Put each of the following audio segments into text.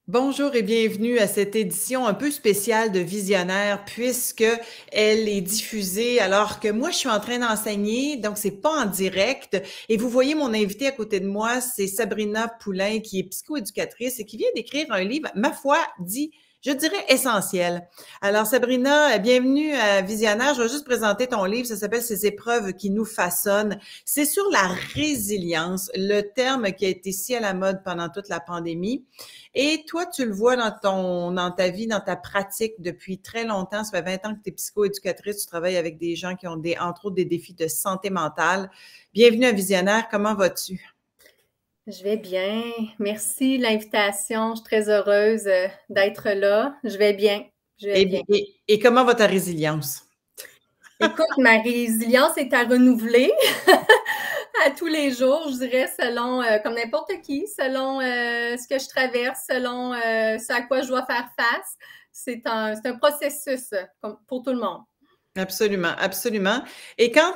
Bonjour et bienvenue à cette édition un peu spéciale de Visionnaire puisque elle est diffusée alors que moi je suis en train d'enseigner, donc c'est pas en direct. Et vous voyez mon invité à côté de moi, c'est Sabrina Poulain qui est psychoéducatrice et qui vient d'écrire un livre, ma foi, dit, je dirais essentiel. Alors Sabrina, bienvenue à Visionnaire. Je vais juste présenter ton livre, ça s'appelle Ces épreuves qui nous façonnent. C'est sur la résilience, le terme qui a été si à la mode pendant toute la pandémie. Et toi, tu le vois dans ta vie, dans ta pratique depuis très longtemps. Ça fait 20 ans que tu es psychoéducatrice. Tu travailles avec des gens qui ont entre autres des défis de santé mentale. Bienvenue à Visionnaire. Comment vas-tu? Je vais bien. Merci de l'invitation. Je suis très heureuse d'être là. Je vais bien. Je vais bien. Et comment va ta résilience? Écoute, ma résilience est à renouveler à tous les jours, je dirais, selon, comme n'importe qui, selon ce que je traverse, selon ce à quoi je dois faire face. C'est un processus pour tout le monde. Absolument, absolument. Et quand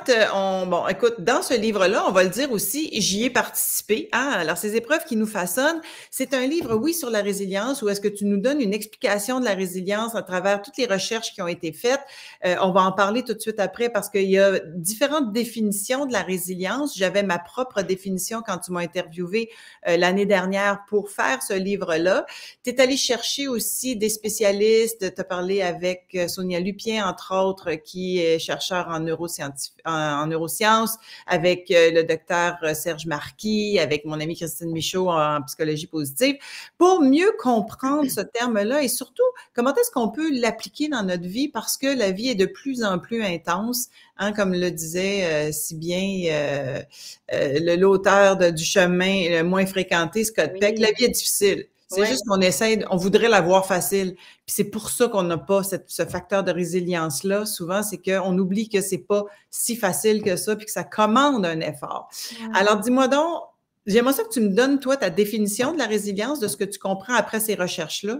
bon, écoute, dans ce livre-là, on va le dire aussi, j'y ai participé. Ah, alors ces épreuves qui nous façonnent, c'est un livre, oui, sur la résilience, où est-ce que tu nous donnes une explication de la résilience à travers toutes les recherches qui ont été faites. On va en parler tout de suite après parce qu'il y a différentes définitions de la résilience. J'avais ma propre définition quand tu m'as interviewé l'année dernière pour faire ce livre-là. Tu es allé chercher aussi des spécialistes, tu as parlé avec Sonia Lupien, entre autres, qui est chercheur en neurosciences, avec le docteur Serge Marquis, avec mon amie Christine Michaud en psychologie positive, pour mieux comprendre ce terme-là et surtout, comment est-ce qu'on peut l'appliquer dans notre vie parce que la vie est de plus en plus intense, hein, comme le disait si bien l'auteur du chemin le moins fréquenté, Scott Peck, la vie est difficile. C'est Oui. juste qu'on essaie, on voudrait l'avoir facile. Puis c'est pour ça qu'on n'a pas ce facteur de résilience-là. Souvent, c'est qu'on oublie que c'est pas si facile que ça, puis que ça commande un effort. Ouais. Alors, dis-moi donc, j'aimerais ça que tu me donnes, toi, ta définition de la résilience, de ce que tu comprends après ces recherches-là.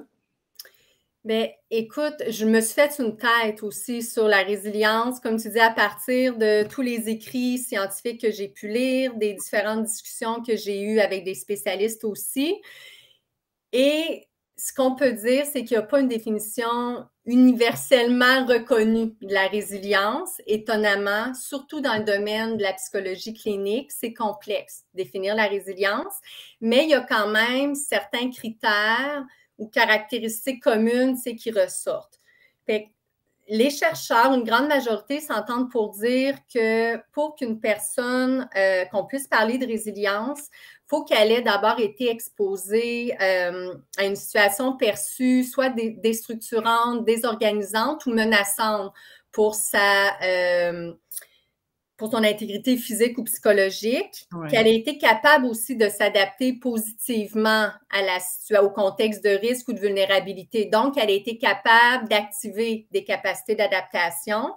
Ben, écoute, je me suis fait une tête aussi sur la résilience, comme tu dis, à partir de tous les écrits scientifiques que j'ai pu lire, des différentes discussions que j'ai eues avec des spécialistes aussi. Et ce qu'on peut dire, c'est qu'il n'y a pas une définition universellement reconnue de la résilience. Étonnamment, surtout dans le domaine de la psychologie clinique, c'est complexe, définir la résilience, mais il y a quand même certains critères ou caractéristiques communes, qui ressortent. Fait que les chercheurs, une grande majorité, s'entendent pour dire que pour qu'une personne, qu'on puisse parler de résilience, il faut qu'elle ait d'abord été exposée à une situation perçue soit déstructurante, désorganisante ou menaçante pour pour son intégrité physique ou psychologique, Ouais. qu'elle ait été capable aussi de s'adapter positivement au contexte de risque ou de vulnérabilité. Donc, elle a été capable d'activer des capacités d'adaptation,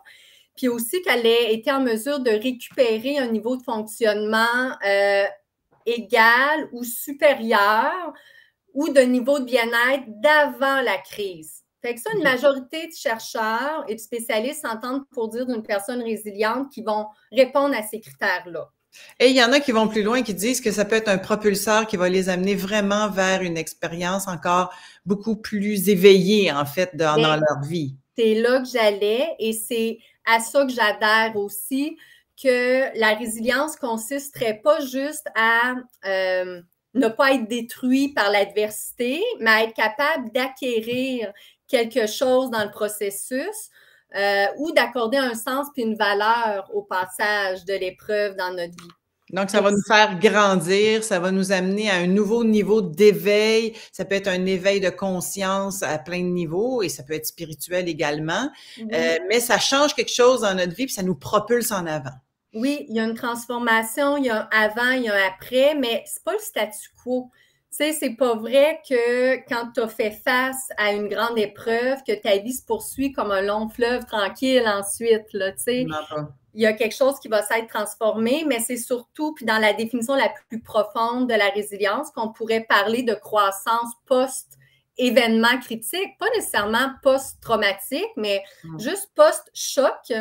puis aussi qu'elle ait été en mesure de récupérer un niveau de fonctionnement égal ou supérieur ou de niveau de bien-être d'avant la crise. Fait que ça, une majorité de chercheurs et de spécialistes s'entendent pour dire d'une personne résiliente qui vont répondre à ces critères-là. Et il y en a qui vont plus loin, qui disent que ça peut être un propulseur qui va les amener vraiment vers une expérience encore beaucoup plus éveillée, en fait, dans Bien, leur vie. c'est là que j'allais et c'est à ça que j'adhère aussi, que la résilience consisterait pas juste à ne pas être détruit par l'adversité, mais à être capable d'acquérir quelque chose dans le processus ou d'accorder un sens puis une valeur au passage de l'épreuve dans notre vie. Donc, ça Fait va que nous faire grandir, ça va nous amener à un nouveau niveau d'éveil. Ça peut être un éveil de conscience à plein de niveaux et ça peut être spirituel également. oui, Mais ça change quelque chose dans notre vie puis ça nous propulse en avant. oui, il y a une transformation, il y a un avant, il y a un après, mais c'est pas le statu quo. Tu sais, c'est pas vrai que quand tu as fait face à une grande épreuve, que ta vie se poursuit comme un long fleuve tranquille ensuite, là, tu sais. Non, pas. Il y a quelque chose qui va s'être transformé, mais c'est surtout, puis dans la définition la plus profonde de la résilience, qu'on pourrait parler de croissance post-événement critique, pas nécessairement post-traumatique, mais juste post-choc.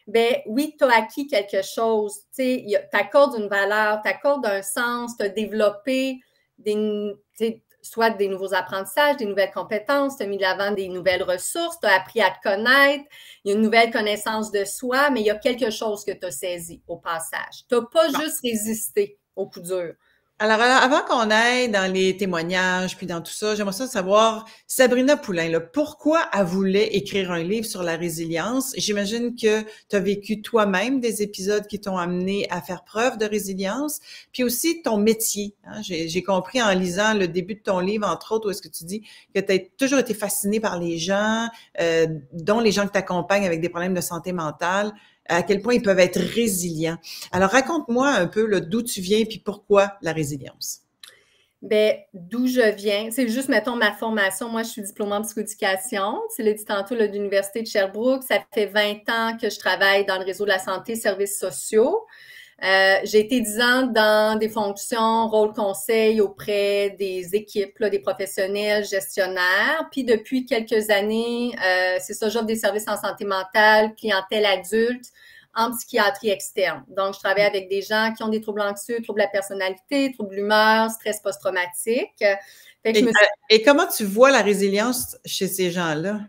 Ben oui, tu as acquis quelque chose, tu accordes une valeur, tu accordes un sens, tu as développé soit des nouveaux apprentissages, des nouvelles compétences, tu as mis de l'avant des nouvelles ressources, tu as appris à te connaître, il y a une nouvelle connaissance de soi, mais il y a quelque chose que tu as saisi au passage. Tu n'as pas juste résisté au coup dur. Alors, avant qu'on aille dans les témoignages, puis dans tout ça, j'aimerais ça savoir, Sabrina Poulain, là, pourquoi elle voulait écrire un livre sur la résilience? J'imagine que tu as vécu toi-même des épisodes qui t'ont amené à faire preuve de résilience, puis aussi ton métier. Hein? J'ai compris en lisant le début de ton livre, entre autres, où est-ce que tu dis que tu as toujours été fascinée par les gens, dont les gens que tu accompagnes avec des problèmes de santé mentale, à quel point ils peuvent être résilients. Alors, raconte-moi un peu d'où tu viens puis pourquoi la résilience. Bien, d'où je viens, c'est juste, mettons, ma formation. Moi, je suis diplômée en psychoéducation. Tu l'as dit tantôt, là, de l'Université de Sherbrooke. Ça fait 20 ans que je travaille dans le réseau de la santé et services sociaux. J'ai été 10 ans dans des fonctions, rôle conseil auprès des équipes, là, des professionnels, gestionnaires. Puis depuis quelques années, c'est ça, j'offre des services en santé mentale, clientèle adulte, en psychiatrie externe. Donc, je travaille avec des gens qui ont des troubles anxieux, troubles de la personnalité, troubles de l'humeur, stress post-traumatique. Et comment tu vois la résilience chez ces gens-là?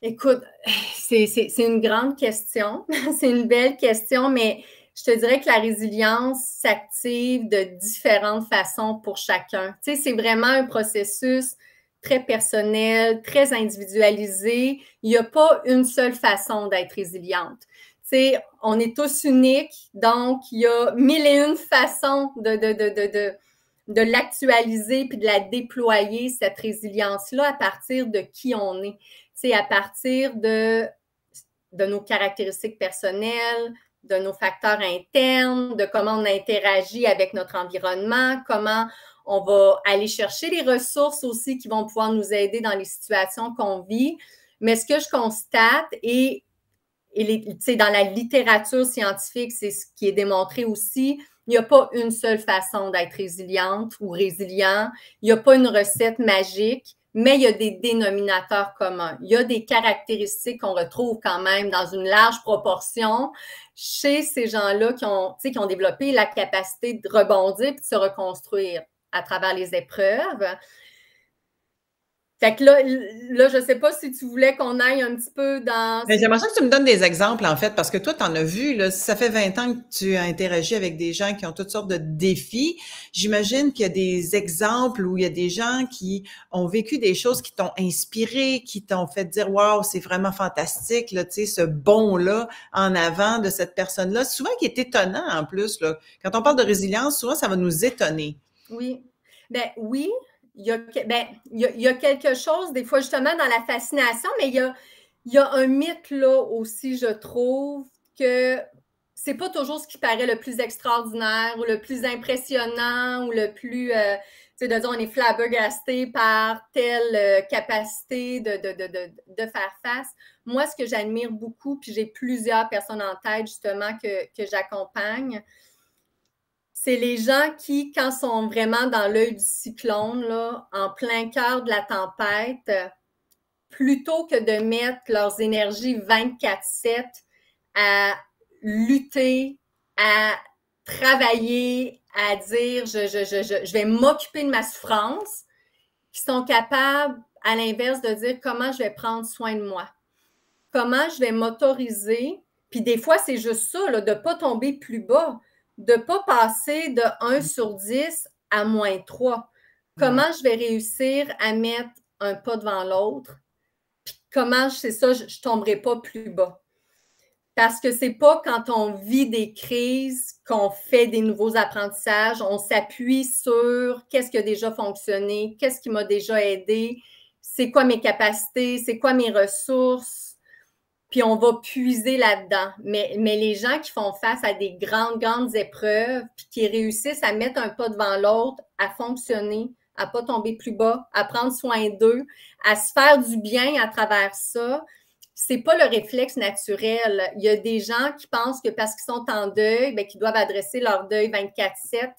Écoute, c'est une grande question. C'est une belle question, mais je te dirais que la résilience s'active de différentes façons pour chacun. Tu sais, c'est vraiment un processus très personnel, très individualisé. Il n'y a pas une seule façon d'être résiliente. Tu sais, on est tous uniques, donc il y a mille et une façons de l'actualiser puis de la déployer, cette résilience-là, à partir de qui on est. Tu sais, à partir de nos caractéristiques personnelles, de nos facteurs internes, de comment on interagit avec notre environnement, comment on va aller chercher les ressources aussi qui vont pouvoir nous aider dans les situations qu'on vit. Mais ce que je constate, et dans la littérature scientifique, c'est ce qui est démontré aussi, il n'y a pas une seule façon d'être résiliente ou résilient. Il n'y a pas une recette magique, mais il y a des dénominateurs communs. Il y a des caractéristiques qu'on retrouve quand même dans une large proportion chez ces gens-là qui ont développé la capacité de rebondir et de se reconstruire à travers les épreuves. Fait que là, je ne sais pas si tu voulais qu'on aille un petit peu dans... Mais j'aimerais ça que tu me donnes des exemples, en fait, parce que toi, tu en as vu, là, ça fait 20 ans que tu as interagi avec des gens qui ont toutes sortes de défis. J'imagine qu'il y a des exemples où il y a des gens qui ont vécu des choses qui t'ont inspiré, qui t'ont fait dire, waouh, c'est vraiment fantastique, là, tu sais, ce bond-là en avant de cette personne-là, souvent qui est étonnant en plus, là. Quand on parle de résilience, souvent, ça va nous étonner. Oui. Ben oui, il y a quelque chose, des fois, justement, dans la fascination, mais il y a un mythe là aussi, je trouve, que c'est pas toujours ce qui paraît le plus extraordinaire ou le plus impressionnant ou le plus, tu sais, de dire on est flabbergasté par telle capacité de faire face. Moi, ce que j'admire beaucoup, puis j'ai plusieurs personnes en tête, justement, que j'accompagne, c'est les gens qui, quand ils sont vraiment dans l'œil du cyclone, là, en plein cœur de la tempête, plutôt que de mettre leurs énergies 24/7 à lutter, à travailler, à dire je vais m'occuper de ma souffrance, qui sont capables, à l'inverse, de dire comment je vais prendre soin de moi, comment je vais m'autoriser. Puis des fois, c'est juste ça, là, de ne pas tomber plus bas, de ne pas passer de 1/10 à -3. Comment je vais réussir à mettre un pas devant l'autre? Puis comment, c'est ça, je ne tomberai pas plus bas. Parce que ce n'est pas quand on vit des crises qu'on fait des nouveaux apprentissages, on s'appuie sur qu'est-ce qui a déjà fonctionné, qu'est-ce qui m'a déjà aidé, c'est quoi mes capacités, c'est quoi mes ressources, puis on va puiser là-dedans. Mais les gens qui font face à des grandes épreuves, puis qui réussissent à mettre un pas devant l'autre, à fonctionner, à ne pas tomber plus bas, à prendre soin d'eux, à se faire du bien à travers ça, c'est pas le réflexe naturel. Il y a des gens qui pensent que parce qu'ils sont en deuil, bien, qu'ils doivent adresser leur deuil 24/7,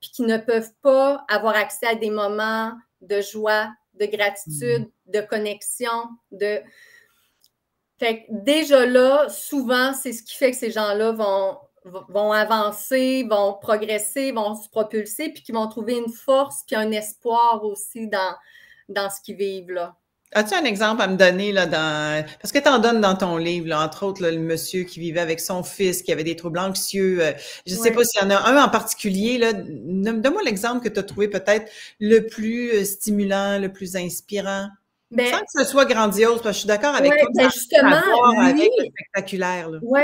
puis qu'ils ne peuvent pas avoir accès à des moments de joie, de gratitude, de connexion, Fait que déjà là, souvent, c'est ce qui fait que ces gens-là vont vont avancer, vont progresser, vont se propulser, puis qui vont trouver une force puis un espoir aussi dans ce qu'ils vivent là. As-tu un exemple à me donner là parce que tu en donnes dans ton livre, là, entre autres là, le monsieur qui vivait avec son fils, qui avait des troubles anxieux. Je ne sais pas s'il y en a un en particulier là. Donne-moi l'exemple que tu as trouvé peut-être le plus stimulant, le plus inspirant. Sans que ce soit grandiose, parce que je suis d'accord avec toi, ça n'a rien à voir avec le spectaculaire. Oui,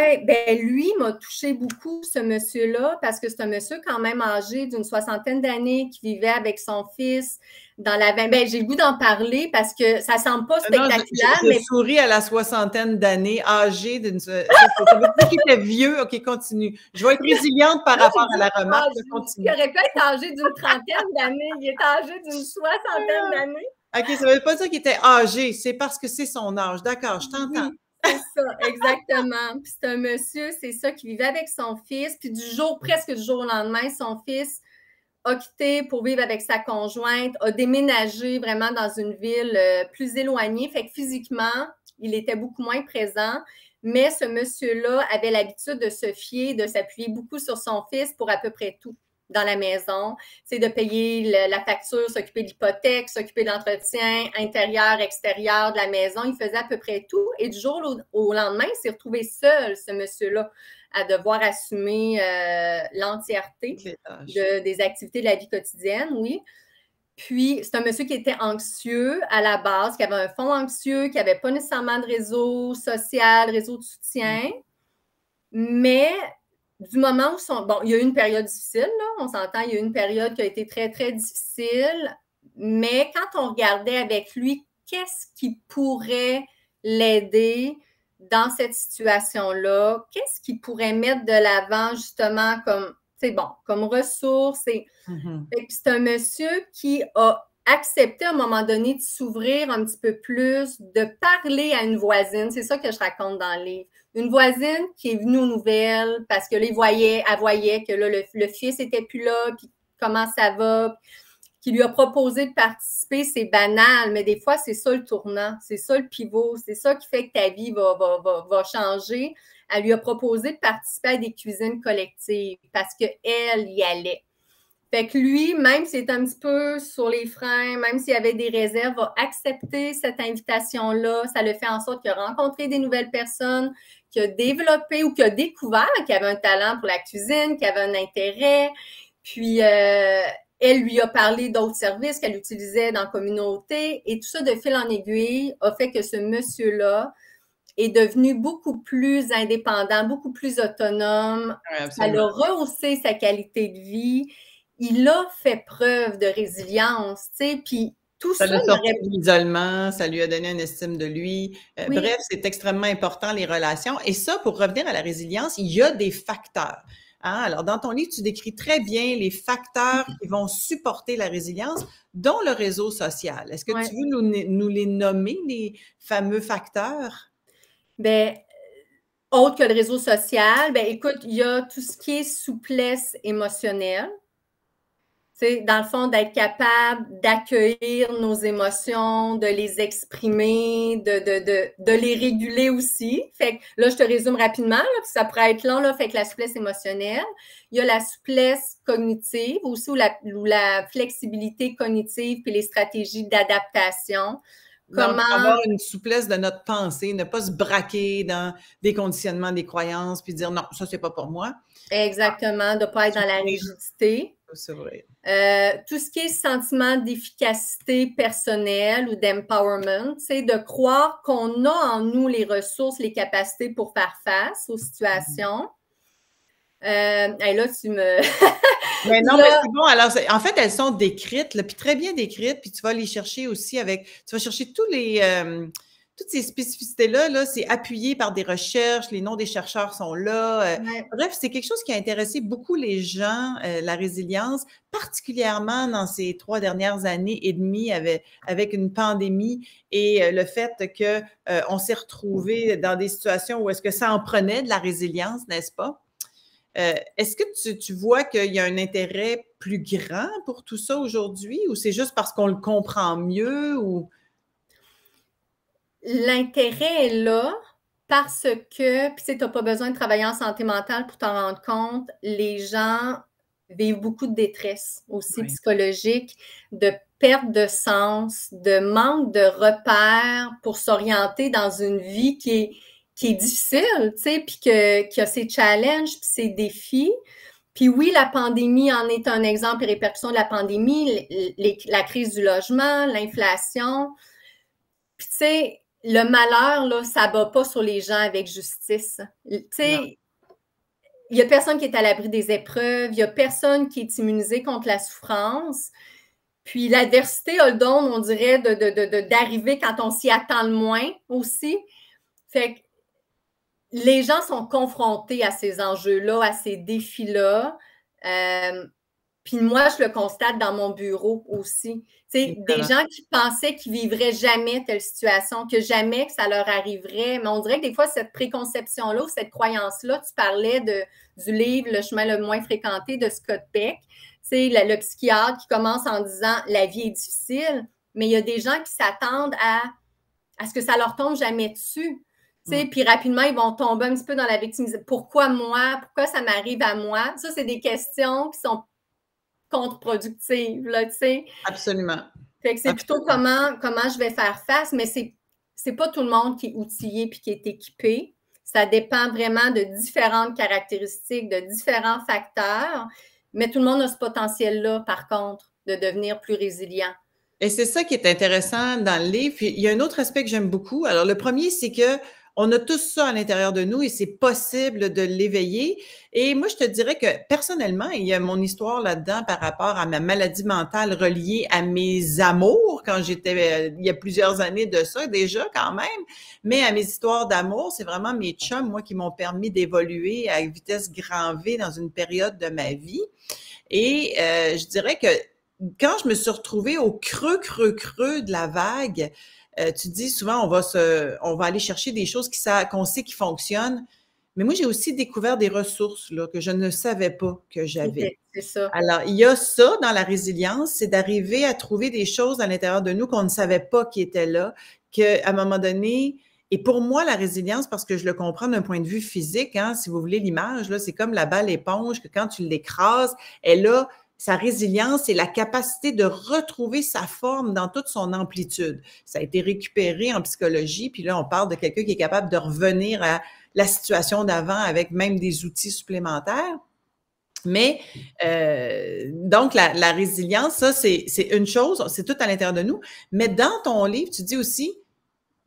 lui m'a touché beaucoup, ce monsieur-là, parce que c'est un monsieur quand même âgé d'une 60aine d'années qui vivait avec son fils dans la... j'ai le goût d'en parler parce que ça ne semble pas spectaculaire. Je souris à la 60aine d'années, âgé d'une... Ça veut dire qu'il était vieux. OK, continue. Je vais être résiliente par rapport à la remarque. Continue. Il aurait pu être âgé d'une 30aine d'années. Il est âgé d'une 60aine d'années. OK, ça ne veut pas dire qu'il était âgé. C'est parce que c'est son âge. D'accord, je t'entends. Oui, c'est ça, exactement. Puis c'est un monsieur, c'est ça, qui vivait avec son fils. Puis presque du jour au lendemain, son fils a quitté pour vivre avec sa conjointe, a déménagé vraiment dans une ville plus éloignée. Fait que physiquement, il était beaucoup moins présent. Mais ce monsieur-là avait l'habitude de se fier, de s'appuyer beaucoup sur son fils pour à peu près tout dans la maison. C'est de payer la facture, s'occuper de l'hypothèque, s'occuper de l'entretien intérieur, extérieur de la maison. Il faisait à peu près tout. Et du jour au lendemain, il s'est retrouvé seul, ce monsieur-là, à devoir assumer l'entièreté des activités de la vie quotidienne, oui. Puis, c'est un monsieur qui était anxieux à la base, qui avait un fond anxieux, qui n'avait pas nécessairement de réseau social, réseau de soutien. Mais du moment où il y a eu une période difficile, là, on s'entend, il y a eu une période qui a été très, très difficile. Mais quand on regardait avec lui, qu'est-ce qui pourrait l'aider dans cette situation-là? Qu'est-ce qu'il pourrait mettre de l'avant, justement, comme ressource? C'est un monsieur qui a accepté à un moment donné de s'ouvrir un petit peu plus, de parler à une voisine. C'est ça que je raconte dans le livre. Une voisine qui est venue aux nouvelles parce que là, elle voyait que là, le fils n'était plus là, puis comment ça va, qui lui a proposé de participer. C'est banal, mais des fois, c'est ça le tournant, c'est ça le pivot, c'est ça qui fait que ta vie va changer. Elle lui a proposé de participer à des cuisines collectives parce qu'elle y allait. Fait que lui, même s'il est un petit peu sur les freins, même s'il y avait des réserves, va accepter cette invitation-là. Ça le fait en sorte qu'il a rencontré des nouvelles personnes, qu'il a développé ou qu'il a découvert qu'il avait un talent pour la cuisine, qu'il avait un intérêt. Puis, elle lui a parlé d'autres services qu'elle utilisait dans la communauté. Et tout ça, de fil en aiguille, a fait que ce monsieur-là est devenu beaucoup plus indépendant, beaucoup plus autonome. Ça a rehaussé sa qualité de vie. Il a fait preuve de résilience, tu sais, puis tout ça... Ça l'a sorti de l'isolement, ça lui a donné une estime de lui. Oui. Bref, c'est extrêmement important, les relations. Et ça, pour revenir à la résilience, il y a des facteurs. Hein? Alors, dans ton livre, tu décris très bien les facteurs qui vont supporter la résilience, dont le réseau social. Est-ce que tu veux nous les nommer, les fameux facteurs? Autre que le réseau social, écoute, il y a tout ce qui est souplesse émotionnelle. C'est dans le fond, d'être capable d'accueillir nos émotions, de les exprimer, de les réguler aussi. Fait que là, je te résume rapidement, là, puis ça pourrait être long, là, fait que la souplesse émotionnelle. Il y a la souplesse cognitive aussi, ou la flexibilité cognitive, puis les stratégies d'adaptation. Comment avoir une souplesse de notre pensée, ne pas se braquer dans des conditionnements, des croyances, puis dire non, ça, c'est pas pour moi. Exactement, de ne pas être dans la rigidité. C'est vrai. Tout ce qui est sentiment d'efficacité personnelle ou d'empowerment, c'est de croire qu'on a en nous les ressources, les capacités pour faire face aux situations. Là, tu me... Mais non, mais c'est bon. Alors, en fait, elles sont décrites, là, puis très bien décrites, puis tu vas les chercher aussi tu vas chercher toutes ces spécificités-là, là, c'est appuyé par des recherches, les noms des chercheurs sont là. Bref, c'est quelque chose qui a intéressé beaucoup les gens, la résilience, particulièrement dans ces 3 dernières années et demie avec une pandémie et le fait que on s'est retrouvés dans des situations où est-ce que ça en prenait de la résilience, n'est-ce pas? Est-ce que tu vois qu'il y a un intérêt plus grand pour tout ça aujourd'hui ou c'est juste parce qu'on le comprend mieux ou... L'intérêt est là, Parce que, puis tu sais, tu n'as pas besoin de travailler en santé mentale pour t'en rendre compte, les gens vivent beaucoup de détresse aussi psychologique, de perte de sens, de manque de repères pour s'orienter dans une vie qui est difficile, tu sais, puis qui a ses challenges, puis ses défis. Puis oui, la pandémie en est un exemple, les répercussions de la pandémie, la crise du logement, l'inflation. Puis tu sais, le malheur, là, ça ne bat pas sur les gens avec justice. Tu sais, il n'y a personne qui est à l'abri des épreuves, il n'y a personne qui est immunisé contre la souffrance. Puis l'adversité a le don, on dirait, d'arriver quand on s'y attend le moins aussi. Fait que les gens sont confrontés à ces enjeux-là, à ces défis-là. Puis moi, je le constate dans mon bureau aussi. Tu sais, des gens qui pensaient qu'ils ne vivraient jamais telle situation, que jamais que ça leur arriverait. Mais on dirait que des fois, cette préconception-là ou cette croyance-là, tu parlais du livre Le chemin le moins fréquenté de Scott Peck. Tu sais, le psychiatre qui commence en disant « la vie est difficile », mais il y a des gens qui s'attendent à ce que ça leur tombe jamais dessus. Puis rapidement, ils vont tomber un petit peu dans la victimisation. Pourquoi moi? Pourquoi ça m'arrive à moi? Ça, c'est des questions qui sont contre-productives, là, tu sais. Absolument. Fait que c'est plutôt comment je vais faire face, mais c'est pas tout le monde qui est outillé puis qui est équipé. Ça dépend vraiment de différentes caractéristiques, de différents facteurs, mais tout le monde a ce potentiel-là, par contre, de devenir plus résilient. Et c'est ça qui est intéressant dans le livre. Puis, il y a un autre aspect que j'aime beaucoup. Alors, le premier, c'est que on a tous ça à l'intérieur de nous et c'est possible de l'éveiller. Et moi, je te dirais que personnellement, il y a mon histoire là-dedans par rapport à ma maladie mentale reliée à mes amours quand j'étais, il y a plusieurs années de ça déjà quand même, mais à mes histoires d'amour, c'est vraiment mes chums, moi, qui m'ont permis d'évoluer à vitesse grand V dans une période de ma vie. Et je dirais que quand je me suis retrouvée au creux de la vague, tu dis souvent, on va aller chercher des choses qu'on sait qui fonctionnent. Mais moi, j'ai aussi découvert des ressources là, que je ne savais pas que j'avais. C'est ça. Alors, il y a ça dans la résilience, c'est d'arriver à trouver des choses à l'intérieur de nous qu'on ne savait pas qui étaient là, qu'à un moment donné, et pour moi, la résilience, parce que je le comprends d'un point de vue physique, hein, si vous voulez l'image, là, c'est comme la balle éponge que quand tu l'écrases, elle a sa résilience, c'est la capacité de retrouver sa forme dans toute son amplitude. Ça a été récupéré en psychologie, puis là, on parle de quelqu'un qui est capable de revenir à la situation d'avant avec même des outils supplémentaires. Mais donc, la résilience, ça, c'est une chose, c'est tout à l'intérieur de nous. Mais dans ton livre, tu dis aussi,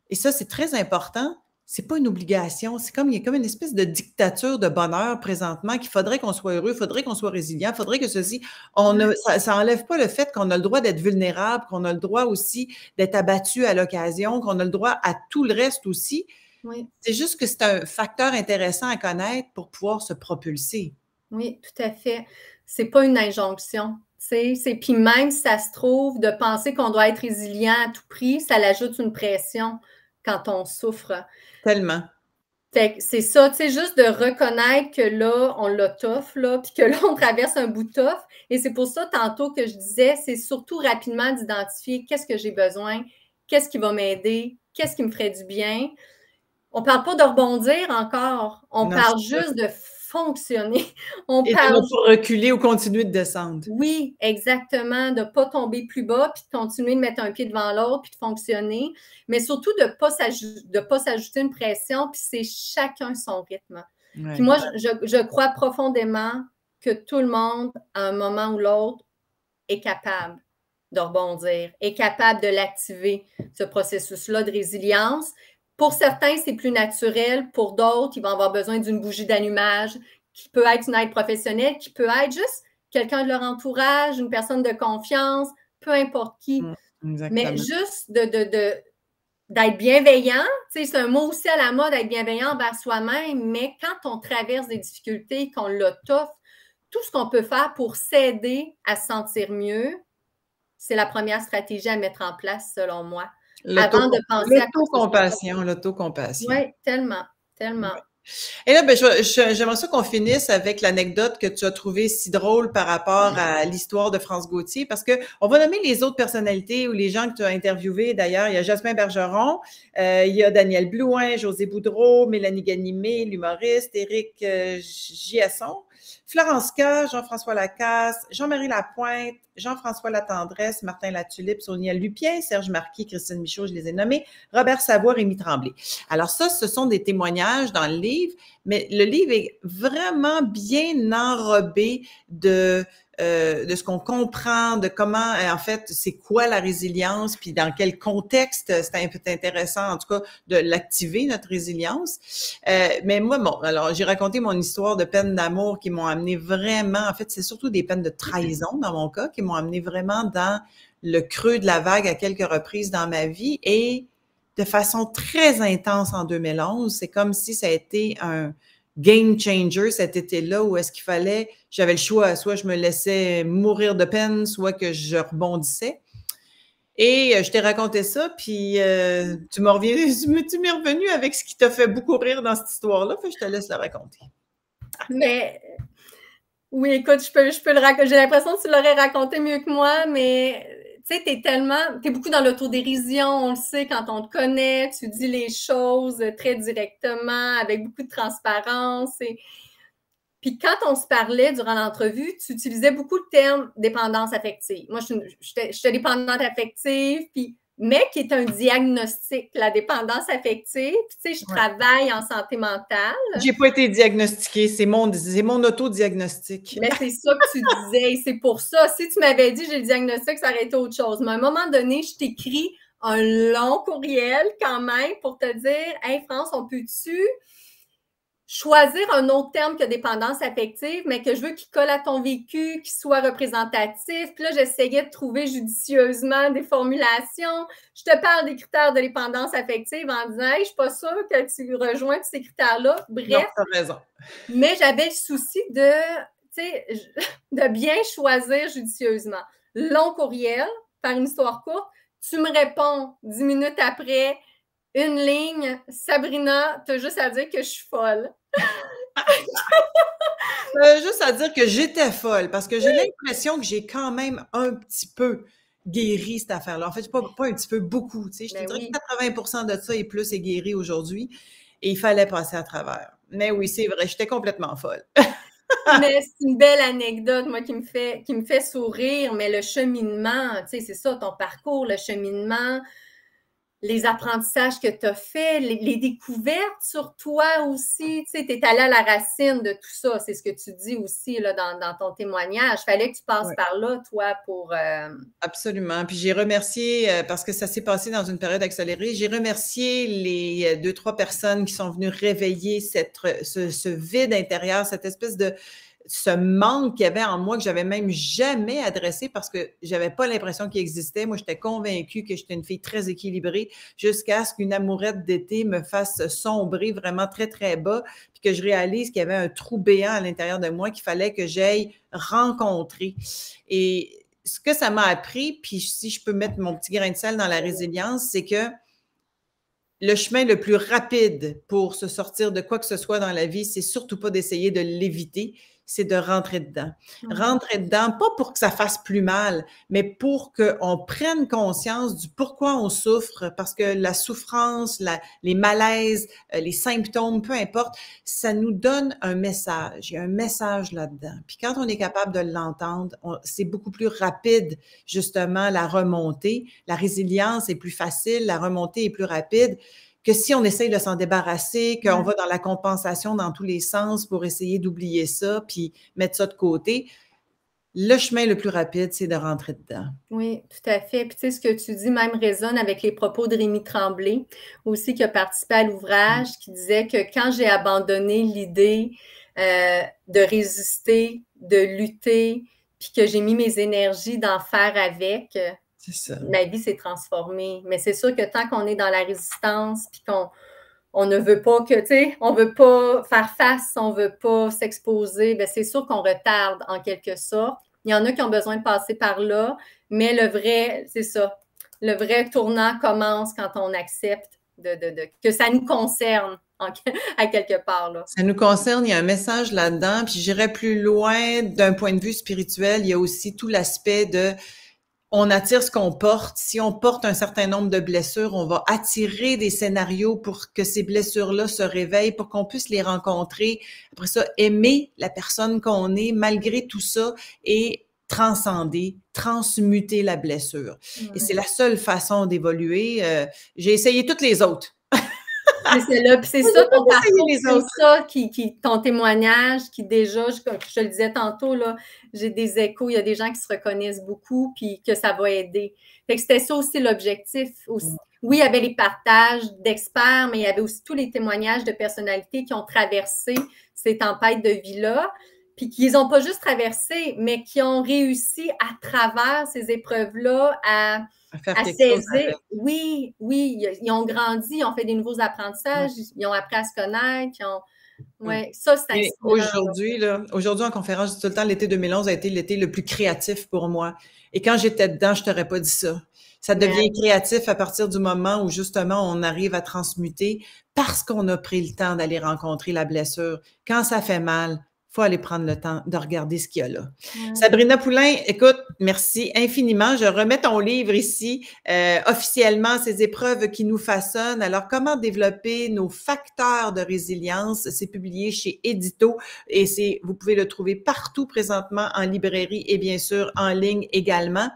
et ça, c'est très important, c'est pas une obligation. C'est comme, il y a comme une espèce de dictature de bonheur présentement qu'il faudrait qu'on soit heureux, il faudrait qu'on soit résilient, il faudrait que ceci. Ça enlève pas le fait qu'on a le droit d'être vulnérable, qu'on a le droit aussi d'être abattu à l'occasion, qu'on a le droit à tout le reste aussi. Oui. C'est juste que c'est un facteur intéressant à connaître pour pouvoir se propulser. Oui, tout à fait. C'est pas une injonction. Puis même si ça se trouve, de penser qu'on doit être résilient à tout prix, ça l'ajoute une pression quand on souffre. Tellement. Fait que c'est ça, tu sais, juste de reconnaître que là, on l'a tough, là, puis que là, on traverse un bout tough. Et c'est pour ça, tantôt, que je disais, c'est surtout rapidement d'identifier qu'est-ce que j'ai besoin, qu'est-ce qui va m'aider, qu'est-ce qui me ferait du bien. On parle pas de rebondir encore. On parle juste de fonctionner. On parle de ne pas reculer ou continuer de descendre. Oui, exactement. De ne pas tomber plus bas, puis de continuer de mettre un pied devant l'autre, puis de fonctionner. Mais surtout de ne pas s'ajouter une pression, puis c'est chacun son rythme. Ouais. Puis moi, je crois profondément que tout le monde, à un moment ou l'autre, est capable de rebondir, est capable de l'activer, ce processus-là de résilience. Pour certains, c'est plus naturel. Pour d'autres, ils vont avoir besoin d'une bougie d'allumage qui peut être une aide professionnelle, qui peut être juste quelqu'un de leur entourage, une personne de confiance, peu importe qui. Exactement. Mais juste d'être bienveillant, c'est un mot aussi à la mode, être bienveillant envers soi-même, mais quand on traverse des difficultés, qu'on l'a tough, tout ce qu'on peut faire pour s'aider à se sentir mieux, c'est la première stratégie à mettre en place, selon moi. Avant de penser à l'autocompassion. Oui, tellement. Et là, ben, j'aimerais ça qu'on finisse avec l'anecdote que tu as trouvée si drôle par rapport à l'histoire de France Gauthier, parce que on va nommer les autres personnalités ou les gens que tu as interviewés. D'ailleurs, il y a Jasmin Bergeron, il y a Daniel Blouin, José Boudreau, Mélanie Ganimé, l'humoriste, Éric Giasson, Florence K, Jean-François Lacasse, Jean-Marie Lapointe, Jean-François Latendresse, Martin Latulippe, Sonia Lupien, Serge Marquis, Christine Michaud, je les ai nommés, Robert Savoie, Rémi Tremblay. Alors ça, ce sont des témoignages dans le livre, mais le livre est vraiment bien enrobé de ce qu'on comprend, de comment, en fait, c'est quoi la résilience, puis dans quel contexte c'est un peu intéressant, en tout cas, de l'activer, notre résilience. Mais moi, bon, alors, j'ai raconté mon histoire de peines d'amour qui m'ont amené vraiment, en fait, c'est surtout des peines de trahison, dans mon cas, qui m'ont amené vraiment dans le creux de la vague à quelques reprises dans ma vie et de façon très intense en 2011. C'est comme si ça a été un game changer cet été-là où est-ce qu'il fallait, j'avais le choix, soit je me laissais mourir de peine, soit que je rebondissais. Et je t'ai raconté ça, puis tu m'es revenu avec ce qui t'a fait beaucoup rire dans cette histoire-là, puis je te laisse la raconter. Mais oui, écoute, je peux le raconter. J'ai l'impression que tu l'aurais raconté mieux que moi, mais tu sais, t'es beaucoup dans l'autodérision, on le sait quand on te connaît, tu dis les choses très directement, avec beaucoup de transparence. Puis quand on se parlait durant l'entrevue, tu utilisais beaucoup le terme dépendance affective. Moi, j'étais dépendante affective, puis mais qui est un diagnostic, la dépendance affective. Puis, tu sais, je travaille en santé mentale. J'ai pas été diagnostiquée, c'est mon autodiagnostic. Mais c'est ça que tu disais, et c'est pour ça. Si tu m'avais dit j'ai le diagnostic, ça aurait été autre chose. Mais à un moment donné, je t'écris un long courriel quand même pour te dire « Hey France, on peut-tu choisir un autre terme que dépendance affective, mais que je veux qu'il colle à ton vécu, qu'il soit représentatif. » Puis là, j'essayais de trouver judicieusement des formulations. Je te parle des critères de dépendance affective en disant hey, « Je suis pas sûre que tu rejoins tous ces critères-là. » Bref. Non, t'as raison. Mais j'avais le souci de bien choisir judicieusement. Long courriel, par une histoire courte, tu me réponds 10 minutes après, une ligne, Sabrina, t'as juste à dire que je suis folle. Juste à dire que j'étais folle, parce que j'ai l'impression que j'ai quand même un petit peu guéri cette affaire-là. En fait, pas un petit peu, beaucoup. Tu sais, je te dirais que 80% de ça et plus est guéri aujourd'hui, et il fallait passer à travers. Mais oui, c'est vrai, j'étais complètement folle. Mais c'est une belle anecdote, moi, qui me fait sourire, mais le cheminement, tu sais, c'est ça, ton parcours, le cheminement, les apprentissages que tu as faits, les découvertes sur toi aussi, tu sais, tu es allé à la racine de tout ça, c'est ce que tu dis aussi là, dans ton témoignage. Il fallait que tu passes par là, toi, pour... Absolument. Puis j'ai remercié, parce que ça s'est passé dans une période accélérée, j'ai remercié les 2-3 personnes qui sont venues réveiller ce vide intérieur, cette espèce de ce manque qu'il y avait en moi que j'avais même jamais adressé parce que j'avais pas l'impression qu'il existait. Moi, j'étais convaincue que j'étais une fille très équilibrée jusqu'à ce qu'une amourette d'été me fasse sombrer vraiment très, très bas, puis que je réalise qu'il y avait un trou béant à l'intérieur de moi qu'il fallait que j'aille rencontrer. Et ce que ça m'a appris, puis si je peux mettre mon petit grain de sel dans la résilience, c'est que le chemin le plus rapide pour se sortir de quoi que ce soit dans la vie, c'est surtout pas d'essayer de l'éviter, c'est de rentrer dedans. Rentrer dedans, pas pour que ça fasse plus mal, mais pour qu'on prenne conscience du pourquoi on souffre, parce que la souffrance, les malaises, les symptômes, peu importe, ça nous donne un message. Il y a un message là-dedans. Puis quand on est capable de l'entendre, c'est beaucoup plus rapide, justement, la remontée. La résilience est plus facile, la remontée est plus rapide que si on essaye de s'en débarrasser, qu'on va dans la compensation dans tous les sens pour essayer d'oublier ça, puis mettre ça de côté. Le chemin le plus rapide, c'est de rentrer dedans. Oui, tout à fait. Puis tu sais, ce que tu dis même résonne avec les propos de Rémi Tremblay, aussi qui a participé à l'ouvrage, qui disait que quand j'ai abandonné l'idée de résister, de lutter, puis que j'ai mis mes énergies d'en faire avec, c'est ça. Ma vie s'est transformée. Mais c'est sûr que tant qu'on est dans la résistance, puis qu'on ne veut pas que, tu sais, on veut pas faire face, on veut pas s'exposer, bien, c'est sûr qu'on retarde en quelque sorte. Il y en a qui ont besoin de passer par là, mais le vrai, c'est ça, le vrai tournant commence quand on accepte que ça nous concerne à quelque part, là. Ça nous concerne, il y a un message là-dedans, puis j'irais plus loin d'un point de vue spirituel, il y a aussi tout l'aspect de on attire ce qu'on porte. Si on porte un certain nombre de blessures, on va attirer des scénarios pour que ces blessures-là se réveillent, pour qu'on puisse les rencontrer. Après ça, aimer la personne qu'on est malgré tout ça et transcender, transmuter la blessure. Et c'est la seule façon d'évoluer. J'ai essayé toutes les autres. C'est celle-là. Puis c'est ça ton parcours, c'est ça ton témoignage qui déjà, comme je te le disais tantôt, là, j'ai des échos, il y a des gens qui se reconnaissent beaucoup, puis que ça va aider. Fait que c'était ça aussi l'objectif. Oui, il y avait les partages d'experts, mais il y avait aussi tous les témoignages de personnalités qui ont traversé ces tempêtes de vie-là, puis qui les ont pas juste traversées, mais qui ont réussi à travers ces épreuves-là à saisir. Oui, ils ont grandi, ils ont fait des nouveaux apprentissages, ils ont appris à se connaître, ça, c'est inspirant. Aujourd'hui, en conférence, je dis tout le temps, l'été 2011 a été l'été le plus créatif pour moi. Et quand j'étais dedans, je t'aurais pas dit ça. Ça devient créatif à partir du moment où, justement, on arrive à transmuter parce qu'on a pris le temps d'aller rencontrer la blessure. Quand ça fait mal, faut aller prendre le temps de regarder ce qu'il y a là. Sabrina Poulain, écoute, merci infiniment. Je remets ton livre ici, officiellement, ces épreuves qui nous façonnent. Alors, comment développer nos facteurs de résilience? C'est publié chez Édito et vous pouvez le trouver partout présentement en librairie et bien sûr en ligne également.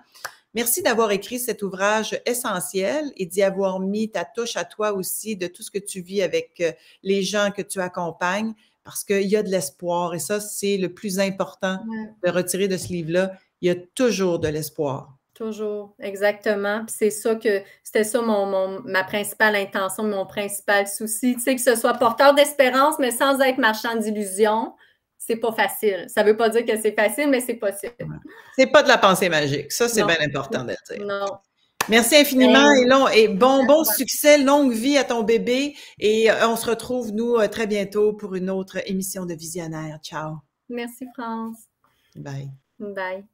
Merci d'avoir écrit cet ouvrage essentiel et d'y avoir mis ta touche à toi aussi de tout ce que tu vis avec les gens que tu accompagnes. Parce qu'il y a de l'espoir et ça, c'est le plus important de retirer de ce livre-là. Il y a toujours de l'espoir. Toujours, exactement. Puis c'était ça ma principale intention, mon principal souci. Tu sais, que ce soit porteur d'espérance, mais sans être marchand d'illusions, c'est pas facile. Ça veut pas dire que c'est facile, mais c'est possible. C'est pas de la pensée magique. Ça, c'est bien important de le dire. Non. Merci infiniment et bon succès, longue vie à ton bébé et on se retrouve, nous, très bientôt pour une autre émission de Visionnaire. Ciao. Merci, France. Bye. Bye.